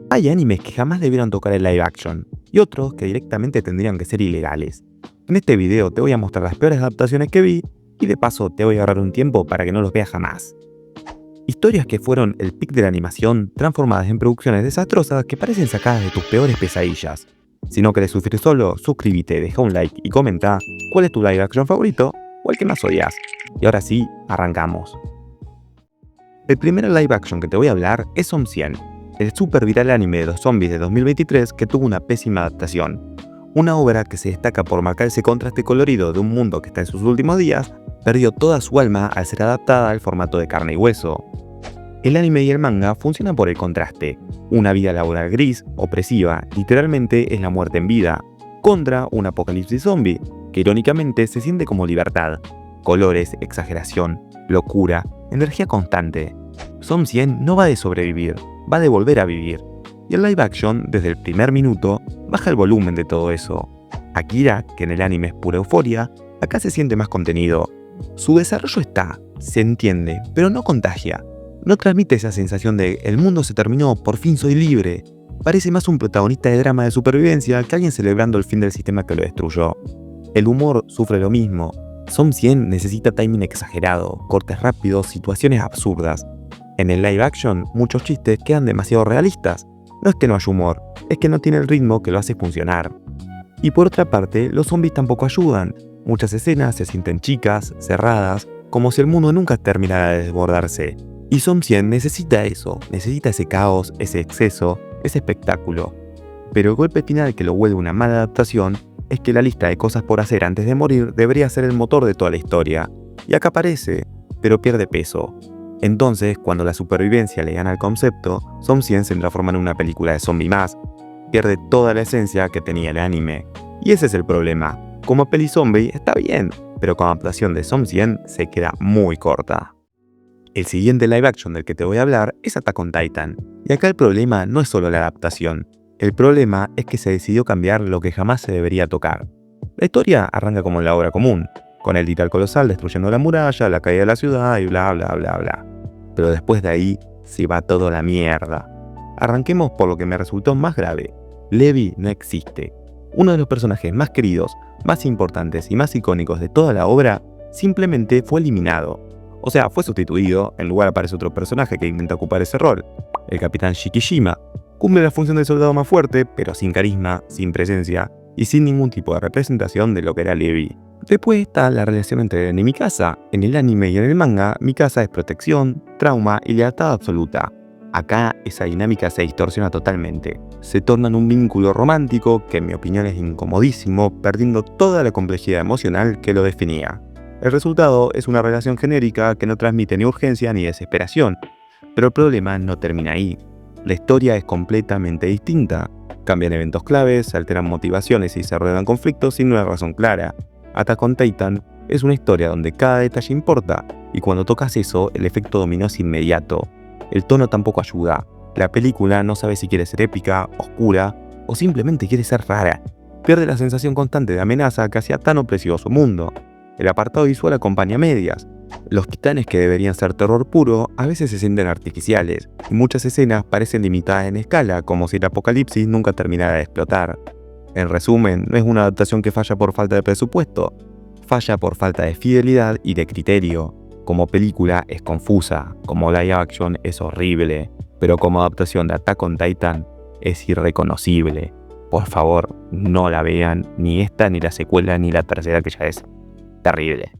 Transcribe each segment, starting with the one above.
Hay animes que jamás debieron tocar el live action, y otros que directamente tendrían que ser ilegales. En este video te voy a mostrar las peores adaptaciones que vi, y de paso te voy a ahorrar un tiempo para que no los veas jamás. Historias que fueron el pic de la animación, transformadas en producciones desastrosas que parecen sacadas de tus peores pesadillas. Si no querés sufrir solo, suscríbete, deja un like y comenta cuál es tu live action favorito o el que más odias. Y ahora sí, arrancamos. El primer live action que te voy a hablar es Som 100, el super viral anime de los zombies de 2023 que tuvo una pésima adaptación. Una obra que se destaca por marcar ese contraste colorido de un mundo que está en sus últimos días, perdió toda su alma al ser adaptada al formato de carne y hueso. El anime y el manga funcionan por el contraste. Una vida laboral gris, opresiva, literalmente es la muerte en vida, contra un apocalipsis zombie, que irónicamente se siente como libertad. Colores, exageración, locura, energía constante. Som 100 no va de sobrevivir, va de volver a vivir. Y el live action, desde el primer minuto, baja el volumen de todo eso. Akira, que en el anime es pura euforia, acá se siente más contenido. Su desarrollo está, se entiende, pero no contagia. No transmite esa sensación de el mundo se terminó, por fin soy libre. Parece más un protagonista de drama de supervivencia que alguien celebrando el fin del sistema que lo destruyó. El humor sufre lo mismo. Som 100 necesita timing exagerado, cortes rápidos, situaciones absurdas. En el live action, muchos chistes quedan demasiado realistas. No es que no haya humor, es que no tiene el ritmo que lo hace funcionar. Y por otra parte, los zombies tampoco ayudan. Muchas escenas se sienten chicas, cerradas, como si el mundo nunca terminara de desbordarse. Y Som 100 necesita eso, necesita ese caos, ese exceso, ese espectáculo. Pero el golpe final que lo vuelve una mala adaptación es que la lista de cosas por hacer antes de morir debería ser el motor de toda la historia. Y acá aparece, pero pierde peso. Entonces, cuando la supervivencia le gana al concepto, Som 100 se transforma en una película de zombie más. Pierde toda la esencia que tenía el anime. Y ese es el problema. Como peli zombie está bien, pero con adaptación de Som 100 se queda muy corta. El siguiente live action del que te voy a hablar es Attack on Titan, y acá el problema no es solo la adaptación, el problema es que se decidió cambiar lo que jamás se debería tocar. La historia arranca como en la obra común, con el titán colosal destruyendo la muralla, la caída de la ciudad y bla bla bla bla. Pero después de ahí se va todo a la mierda. Arranquemos por lo que me resultó más grave. Levi no existe. Uno de los personajes más queridos, más importantes y más icónicos de toda la obra, simplemente fue eliminado. O sea, fue sustituido, en lugar aparece otro personaje que intenta ocupar ese rol. El capitán Shikishima cumple la función del soldado más fuerte, pero sin carisma, sin presencia y sin ningún tipo de representación de lo que era Levi. Después está la relación entre Eren y Mikasa. En el anime y en el manga, Mikasa es protección, trauma y lealtad absoluta. Acá esa dinámica se distorsiona totalmente. Se torna en un vínculo romántico que en mi opinión es incomodísimo, perdiendo toda la complejidad emocional que lo definía. El resultado es una relación genérica que no transmite ni urgencia ni desesperación. Pero el problema no termina ahí. La historia es completamente distinta. Cambian eventos claves, se alteran motivaciones y se ruedan conflictos sin una razón clara. Attack on Titan es una historia donde cada detalle importa, y cuando tocas eso, el efecto dominó es inmediato. El tono tampoco ayuda. La película no sabe si quiere ser épica, oscura, o simplemente quiere ser rara. Pierde la sensación constante de amenaza que hacía tan opresivo su mundo. El apartado visual acompaña a medias. Los titanes que deberían ser terror puro a veces se sienten artificiales, y muchas escenas parecen limitadas en escala, como si el apocalipsis nunca terminara de explotar. En resumen, no es una adaptación que falla por falta de presupuesto, falla por falta de fidelidad y de criterio. Como película es confusa, como live action es horrible, pero como adaptación de Attack on Titan es irreconocible. Por favor, no la vean, ni esta, ni la secuela, ni la tercera que ya es terrible.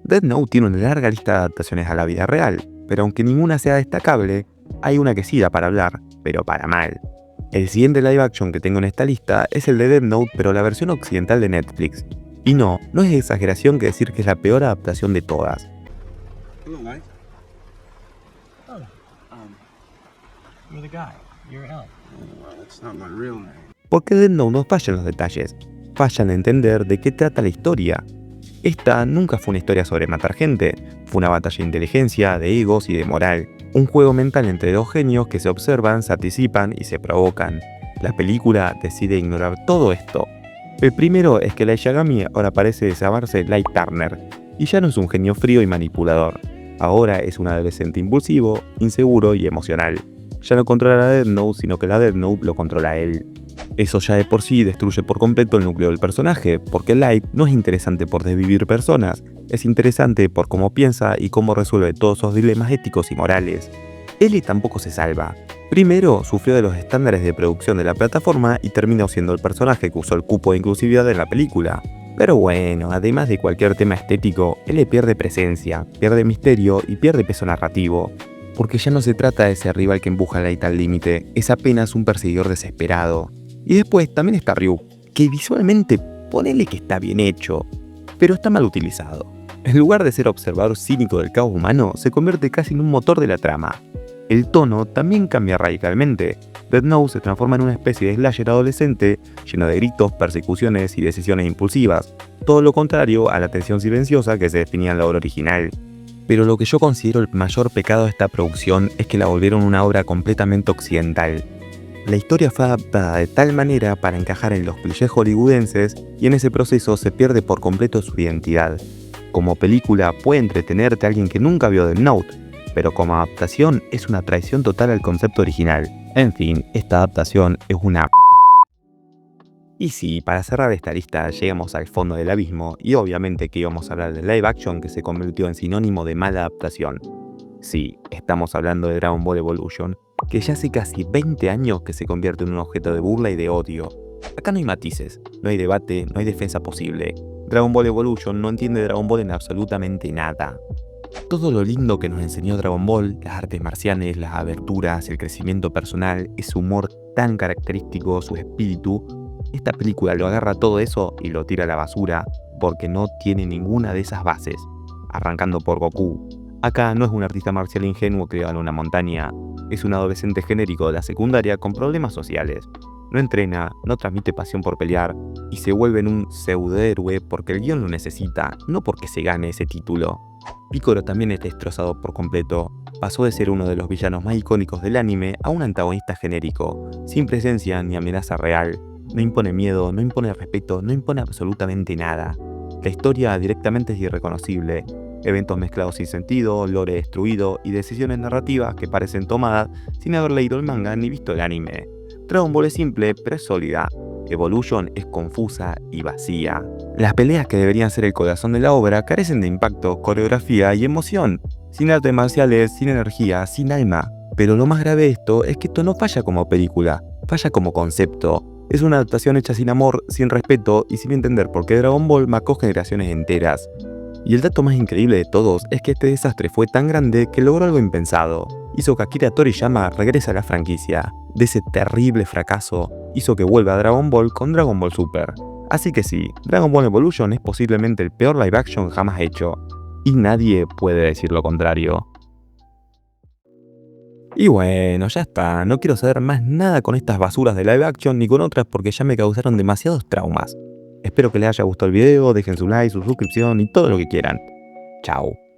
Death Note tiene una larga lista de adaptaciones a la vida real, pero aunque ninguna sea destacable, hay una que sí da para hablar, pero para mal. El siguiente live action que tengo en esta lista es el de Death Note, pero la versión occidental de Netflix. Y no es exageración que decir que es la peor adaptación de todas. Hello, Mike. Oh, you're the guy. You're Al. Well, that's not my real name. Porque Death Note no falla en los detalles, falla en entender de qué trata la historia. Esta nunca fue una historia sobre matar gente, fue una batalla de inteligencia, de egos y de moral. Un juego mental entre dos genios que se observan, se anticipan y se provocan. La película decide ignorar todo esto. El primero es que Light Yagami ahora parece llamarse Light Turner, y ya no es un genio frío y manipulador. Ahora es un adolescente impulsivo, inseguro y emocional. ya no controla la Death Note, sino que la Death Note lo controla a él. Eso ya de por sí destruye por completo el núcleo del personaje, porque Light no es interesante por desvivir personas, es interesante por cómo piensa y cómo resuelve todos esos dilemas éticos y morales. Ellie tampoco se salva. Primero, sufrió de los estándares de producción de la plataforma y terminó siendo el personaje que usó el cupo de inclusividad en la película. Pero bueno, además de cualquier tema estético, Ellie pierde presencia, pierde misterio y pierde peso narrativo. Porque ya no se trata de ese rival que empuja a Light al límite, es apenas un perseguidor desesperado. Y después también está Ryu, que visualmente ponele que está bien hecho, pero está mal utilizado. En lugar de ser observador cínico del caos humano, se convierte casi en un motor de la trama. El tono también cambia radicalmente. Death Note se transforma en una especie de slasher adolescente lleno de gritos, persecuciones y decisiones impulsivas, todo lo contrario a la tensión silenciosa que se definía en la obra original. Pero lo que yo considero el mayor pecado de esta producción es que la volvieron una obra completamente occidental. La historia fue adaptada de tal manera para encajar en los clichés hollywoodenses y en ese proceso se pierde por completo su identidad. Como película puede entretenerte a alguien que nunca vio Death Note, pero como adaptación es una traición total al concepto original. En fin, esta adaptación es una... Y sí, para cerrar esta lista llegamos al fondo del abismo y obviamente que íbamos a hablar de live action que se convirtió en sinónimo de mala adaptación. Sí, estamos hablando de Dragon Ball Evolution, que ya hace casi 20 años que se convierte en un objeto de burla y de odio. Acá no hay matices, no hay debate, no hay defensa posible. Dragon Ball Evolution no entiende Dragon Ball en absolutamente nada. Todo lo lindo que nos enseñó Dragon Ball, las artes marciales, las aberturas, el crecimiento personal, ese humor tan característico, su espíritu, esta película lo agarra todo eso y lo tira a la basura porque no tiene ninguna de esas bases. Arrancando por Goku. Acá no es un artista marcial ingenuo criado en una montaña, es un adolescente genérico de la secundaria con problemas sociales. No entrena, no transmite pasión por pelear y se vuelve en un pseudohéroe porque el guión lo necesita, no porque se gane ese título. Piccolo también es destrozado por completo. Pasó de ser uno de los villanos más icónicos del anime a un antagonista genérico, sin presencia ni amenaza real. No impone miedo, no impone respeto, no impone absolutamente nada. La historia directamente es irreconocible. Eventos mezclados sin sentido, lore destruido y decisiones narrativas que parecen tomadas sin haber leído el manga ni visto el anime. Dragon Ball es simple, pero es sólida. Evolution es confusa y vacía. Las peleas que deberían ser el corazón de la obra carecen de impacto, coreografía y emoción. Sin artes marciales, sin energía, sin alma. Pero lo más grave de esto es que esto no falla como película, falla como concepto. Es una adaptación hecha sin amor, sin respeto y sin entender por qué Dragon Ball marcó generaciones enteras. Y el dato más increíble de todos es que este desastre fue tan grande que logró algo impensado. Hizo que Akira Toriyama regrese a la franquicia. De ese terrible fracaso, hizo que vuelva a Dragon Ball con Dragon Ball Super. Así que sí, Dragon Ball Evolution es posiblemente el peor live action jamás hecho. Y nadie puede decir lo contrario. Y bueno, ya está, no quiero saber más nada con estas basuras de live action ni con otras porque ya me causaron demasiados traumas. Espero que les haya gustado el video, dejen su like, su suscripción y todo lo que quieran. Chao.